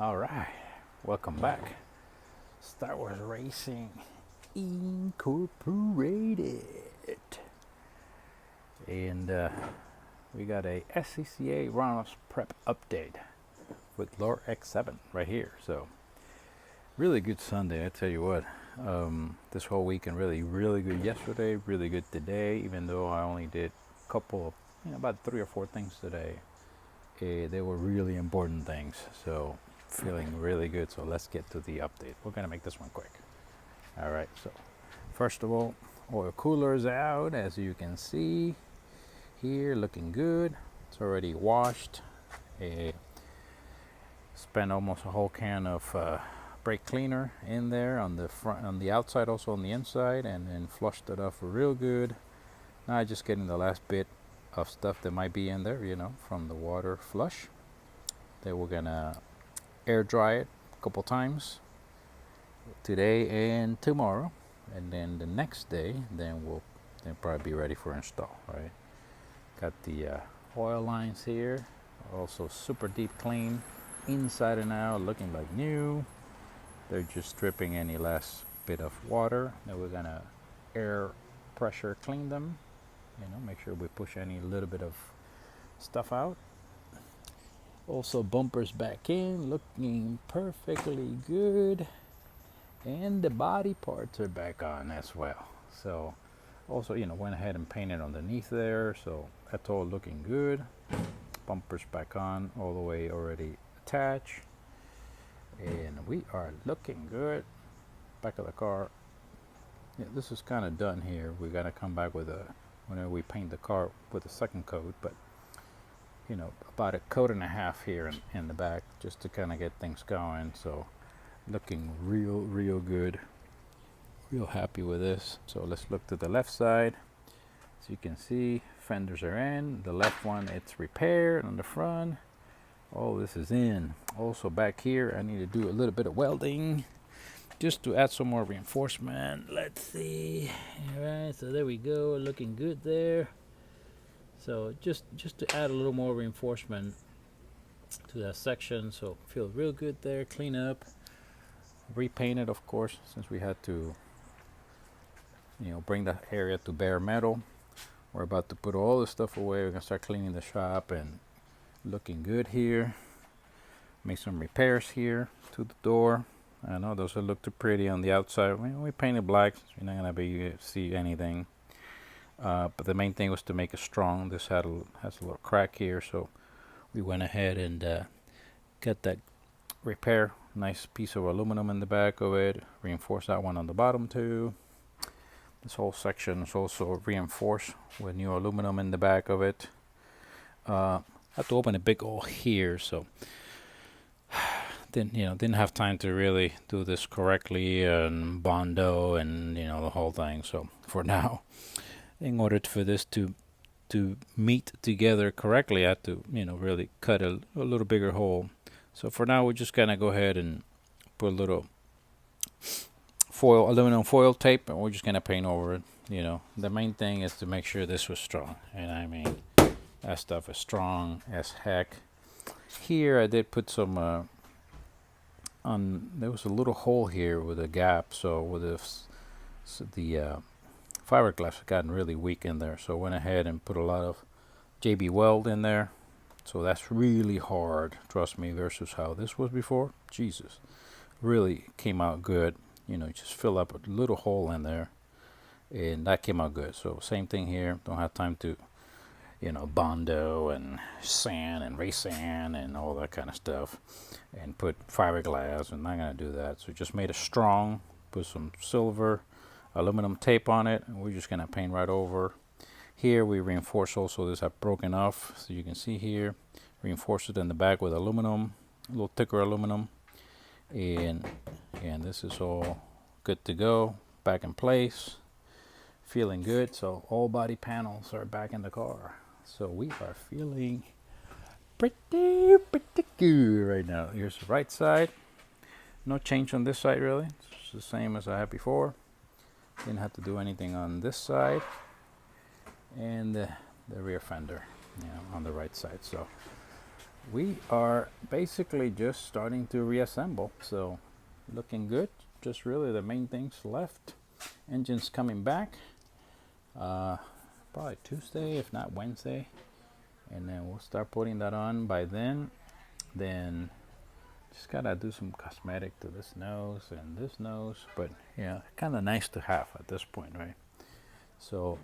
All right, welcome back. Star Wars Racing Incorporated. And we got a SCCA Runoffs Prep update with Lore X7 right here. So, really good Sunday, I tell you what. This whole weekend really good yesterday, really good today, even though I only did a couple of, about 3 or 4 things today. They were really important things. So, feeling really good. So let's get to the update. We're gonna make this one quick. All right, so first of all, oil cooler is out, as you can see here, looking good. It's already washed. Spent almost a whole can of brake cleaner in there on the front, on the outside, also on the inside, and then flushed it off real good. Now just getting the last bit of stuff that might be in there, from the water flush. Then we're gonna air dry it a couple times today and tomorrow, and then the next day then probably be ready for install. Right, got the oil lines here, also super deep clean inside and out, looking like new. They're just stripping any last bit of water. Then we're gonna air pressure clean them, make sure we push any little bit of stuff out. Also, bumpers back in, looking perfectly good, and the body parts are back on as well. So also, went ahead and painted underneath there, so that's all looking good. Bumpers back on, all the way already attached, and we are looking good. Back of the car, this is kind of done here. We got to come back with whenever we paint the car with a second coat, but about a coat and a half here in the back, just to kind of get things going. So looking real good, real happy with this. So let's look to the left side. As you can see, fenders are in. The left one, it's repaired. On the front, oh, this is in. Also back here, I need to do a little bit of welding just to add some more reinforcement. Let's see. All right, so there we go, looking good there. So just to add a little more reinforcement to that section, so feel real good there. Clean up, repaint it, of course, since we had to bring that area to bare metal. We're about to put all this stuff away. We're gonna start cleaning the shop, and looking good here. Make some repairs here to the door. I know those will look too pretty on the outside. We painted black, so you're not gonna be see anything. But the main thing was to make it strong. This has a little crack here, so we went ahead and got that repair. Nice piece of aluminum in the back of it. Reinforce that one on the bottom too. This whole section is also reinforced with new aluminum in the back of it. I had to open a big hole here, so didn't have time to really do this correctly and bondo and the whole thing. So for now, in order for this to meet together correctly, I had to really cut a little bigger hole. So for now, we're just gonna go ahead and put a little aluminum foil tape, and we're just gonna paint over it. The main thing is to make sure this was strong, and I mean that stuff is strong as heck. Here I did put some there was a little hole here with a gap, so with the fiberglass had gotten really weak in there, so I went ahead and put a lot of JB weld in there. So that's really hard, trust me, versus how this was before. Jesus, really came out good. Just fill up a little hole in there, and that came out good. So same thing here. Don't have time to bondo and sand and race sand and all that kind of stuff and put fiberglass. I'm not gonna do that. So just made it strong, put some silver aluminum tape on it, and we're just gonna paint right over. Here we reinforce also this have broken off, so you can see here, reinforce it in the back with aluminum, a little thicker aluminum, and this is all good to go, back in place, feeling good. So all body panels are back in the car, so we are feeling pretty good right now. Here's the right side. No change on this side really. It's the same as I had before. Didn't have to do anything on this side, and the rear fender on the right side. So we are basically just starting to reassemble, so looking good. Just really the main things left. Engine's coming back probably Tuesday if not Wednesday, and then we'll start putting that on by then. Then just gotta do some cosmetic to this nose and this nose, but yeah, kind of nice to have at this point, right? So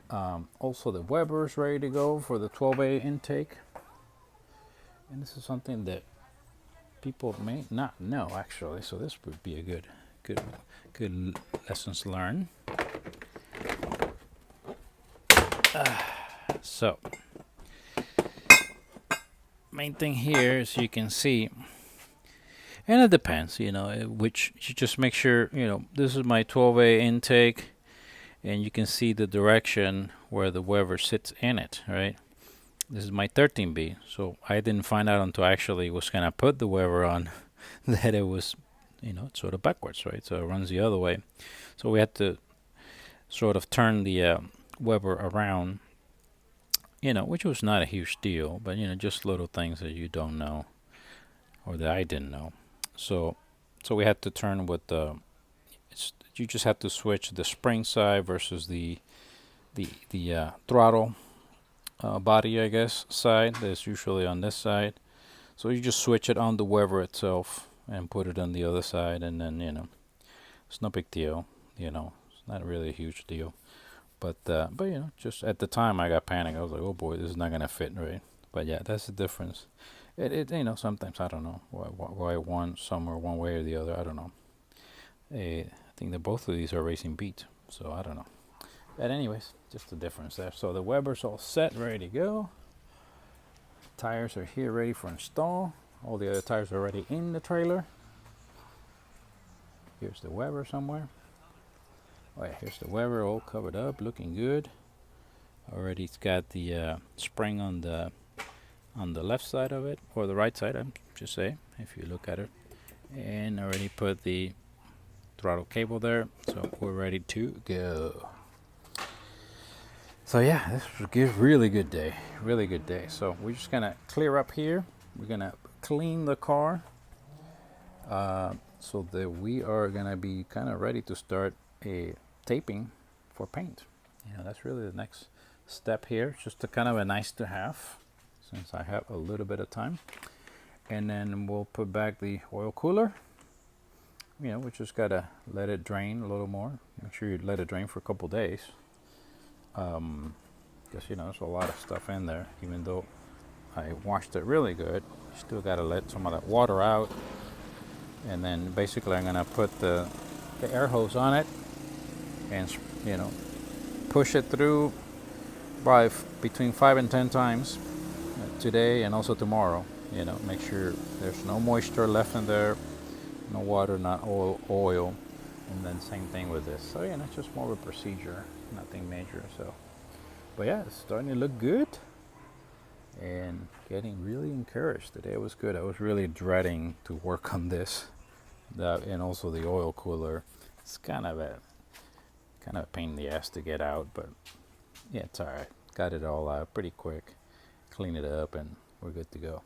also the Weber's ready to go for the 12A intake, and this is something that people may not know actually, so this would be a good lessons learned. So main thing here is you can see, and it depends, which you just make sure, this is my 12A intake, and you can see the direction where the Weber sits in it, right? This is my 13B, so I didn't find out until I actually was gonna put the Weber on that it was, sort of backwards, right? So it runs the other way. So we had to sort of turn the Weber around, which was not a huge deal, but just little things that you don't know, or that I didn't know. So we had to turn with the. You just have to switch the spring side versus the throttle body, I guess, side. That's usually on this side. So you just switch it on the Weber itself and put it on the other side, and then it's no big deal. It's not really a huge deal. But just at the time I got panicked. I was like, oh boy, this is not gonna fit, right? But yeah, that's the difference. It sometimes I don't know why some are one way or the other. I don't know. I think that both of these are racing beat, so I don't know. But anyways, just the difference there. So the Weber's all set, ready to go. Tires are here ready for install. All the other tires are already in the trailer. Here's the Weber somewhere. Oh yeah, here's the Weber all covered up, looking good. Already it's got the spring on the left side of it, or the right side, I'm just saying, if you look at it. And already put the throttle cable there, so we're ready to go. So yeah, this was a really good day. So we're just gonna clear up here. We're gonna clean the car, so that we are gonna be kind of ready to start a taping for paint. That's really the next step here. It's just a kind of a nice to have, since I have a little bit of time. And then we'll put back the oil cooler. We just gotta let it drain a little more. Make sure you let it drain for a couple days, because there's a lot of stuff in there. Even though I washed it really good, you still gotta let some of that water out. And then basically I'm gonna put the air hose on it, and push it through by between 5 and 10 times today and also tomorrow. Make sure there's no moisture left in there, no water, not oil. And then same thing with this. So it's just more of a procedure, nothing major. So, but yeah, it's starting to look good and getting really encouraged. Today was good. I was really dreading to work on this, and also the oil cooler. It's kind of a pain in the ass to get out, but yeah, it's all right. Got it all out pretty quick. Clean it up, and we're good to go.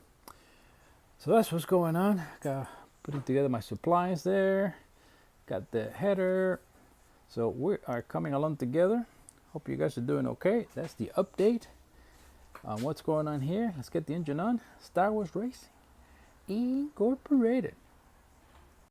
So that's what's going on. Got putting together my supplies there. Got the header. So we are coming along together. Hope you guys are doing okay. That's the update on what's going on here. Let's get the engine on. Star Wars Racing Incorporated.